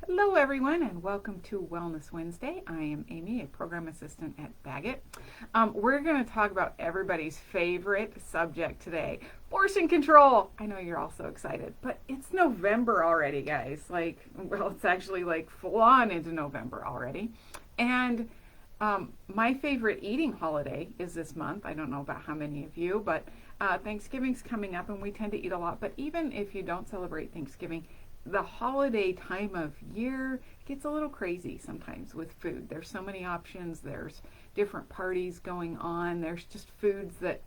Hello, everyone, and welcome to Wellness Wednesday. I am Amy, a program assistant at Bagot. We're going to talk about everybody's favorite subject today, portion control. I know you're all so excited, but it's November already, guys. It's actually like full on into November already. And my favorite eating holiday is this month. I don't know about how many of you, but Thanksgiving's coming up, and we tend to eat a lot. But even if you don't celebrate Thanksgiving, the holiday time of year gets a little crazy sometimes with food. There's so many options. There's different parties going on. There's just foods that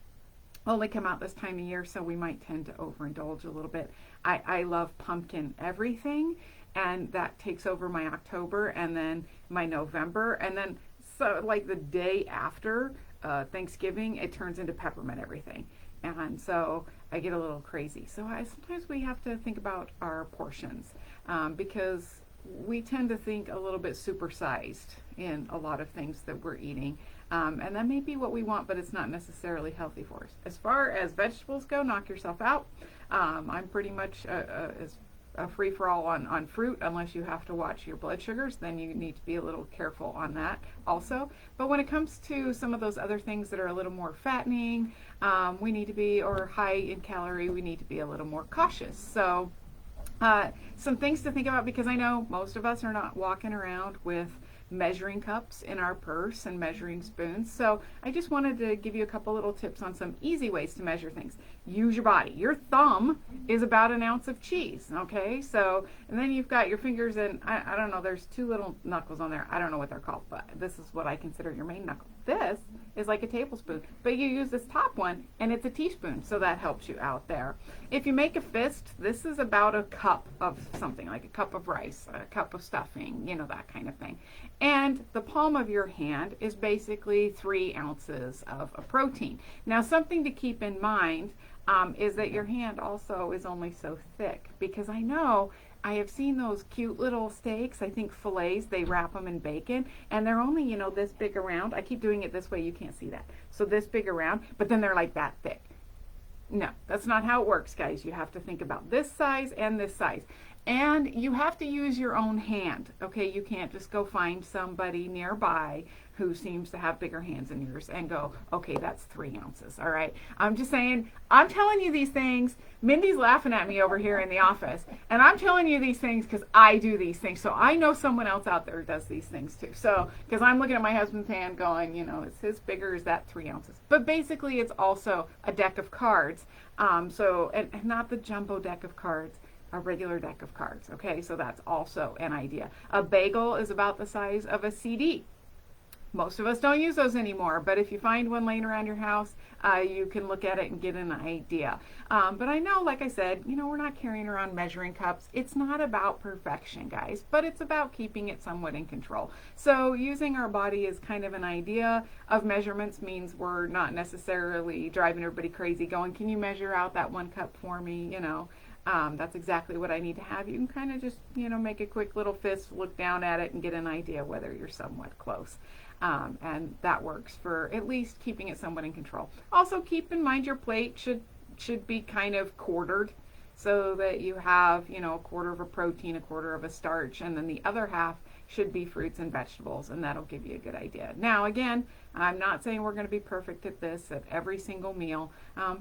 only come out this time of year, so we might tend to overindulge a little bit. I love pumpkin everything, and that takes over my October and then my November. And then, so like the day after Thanksgiving, it turns into peppermint everything. And so I get a little crazy. So sometimes we have to think about our portions because we tend to think a little bit supersized in a lot of things that we're eating. And that may be what we want, but it's not necessarily healthy for us. As far as vegetables go, knock yourself out. I'm pretty much as a free-for-all on fruit unless you have to watch your blood sugars. Then you need to be a little careful on that also. But when it comes to some of those other things that are a little more fattening, we need to be, or high in calorie, we need to be a little more cautious. So some things to think about, because I know most of us are not walking around with measuring cups in our purse and measuring spoons. So I just wanted to give you a couple little tips on some easy ways to measure things. Use your body. Your thumb is about an ounce of cheese, okay? So, and then you've got your fingers, and I don't know, there's two little knuckles on there. I don't know what they're called, but this is what I consider your main knuckle. This is like a tablespoon, but you use this top one and it's a teaspoon, so that helps you out there. If you make a fist, this is about a cup of something, like a cup of rice, a cup of stuffing, that kind of thing. And the palm of your hand is basically 3 ounces of a protein. Now, something to keep in mind is that your hand also is only so thick, because I know I have seen those cute little steaks, I think fillets, they wrap them in bacon, and they're only, this big around. I keep doing it this way, you can't see that. So this big around, but then they're like that thick. No, that's not how it works, guys. You have to think about this size and this size. And you have to use your own hand, okay? You can't just go find somebody nearby who seems to have bigger hands than yours and go, okay, that's 3 ounces, all right? I'm just saying, I'm telling you these things. Mindy's laughing at me over here in the office, and I'm telling you these things because I do these things. So I know someone else out there who does these things too. So, because I'm looking at my husband's hand going, is his bigger, is that 3 ounces? But basically, it's also a deck of cards. And not the jumbo deck of cards, a regular deck of cards. Okay, so that's also an idea. A bagel is about the size of a CD. Most of us don't use those anymore, but if you find one laying around your house, you can look at it and get an idea. But I know, like I said, we're not carrying around measuring cups. It's not about perfection, guys, but it's about keeping it somewhat in control. So using our body as kind of an idea of measurements means we're not necessarily driving everybody crazy going, can you measure out that 1 cup for me, that's exactly what I need to have. You can kind of just, make a quick little fist, look down at it, and get an idea whether you're somewhat close. And that works for at least keeping it somewhat in control. Also, keep in mind your plate should be kind of quartered, so that you have, a quarter of a protein, a quarter of a starch, and then the other half should be fruits and vegetables, and that'll give you a good idea. Now, again, I'm not saying we're going to be perfect at this at every single meal,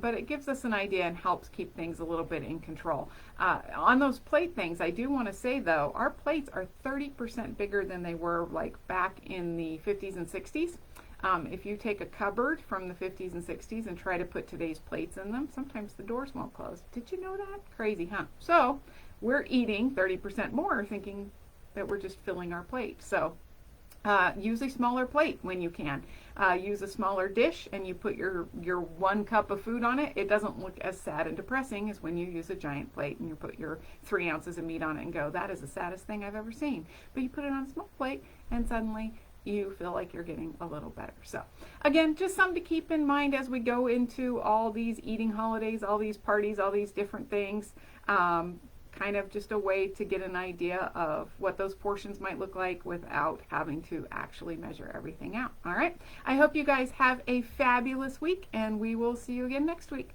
but it gives us an idea and helps keep things a little bit in control. On those plate things, I do want to say, though, our plates are 30% bigger than they were like back in the 50s and 60s. If you take a cupboard from the 50s and 60s and try to put today's plates in them, sometimes the doors won't close. Did you know that? Crazy, huh? So we're eating 30% more, thinking that we're just filling our plate. So use a smaller plate when you can. Use a smaller dish and you put your 1 cup of food on it. It doesn't look as sad and depressing as when you use a giant plate and you put your 3 ounces of meat on it and go, that is the saddest thing I've ever seen. But you put it on a small plate and suddenly you feel like you're getting a little better. So again, just something to keep in mind as we go into all these eating holidays, all these parties, all these different things. Kind of just a way to get an idea of what those portions might look like without having to actually measure everything out. All right. I hope you guys have a fabulous week, and we will see you again next week.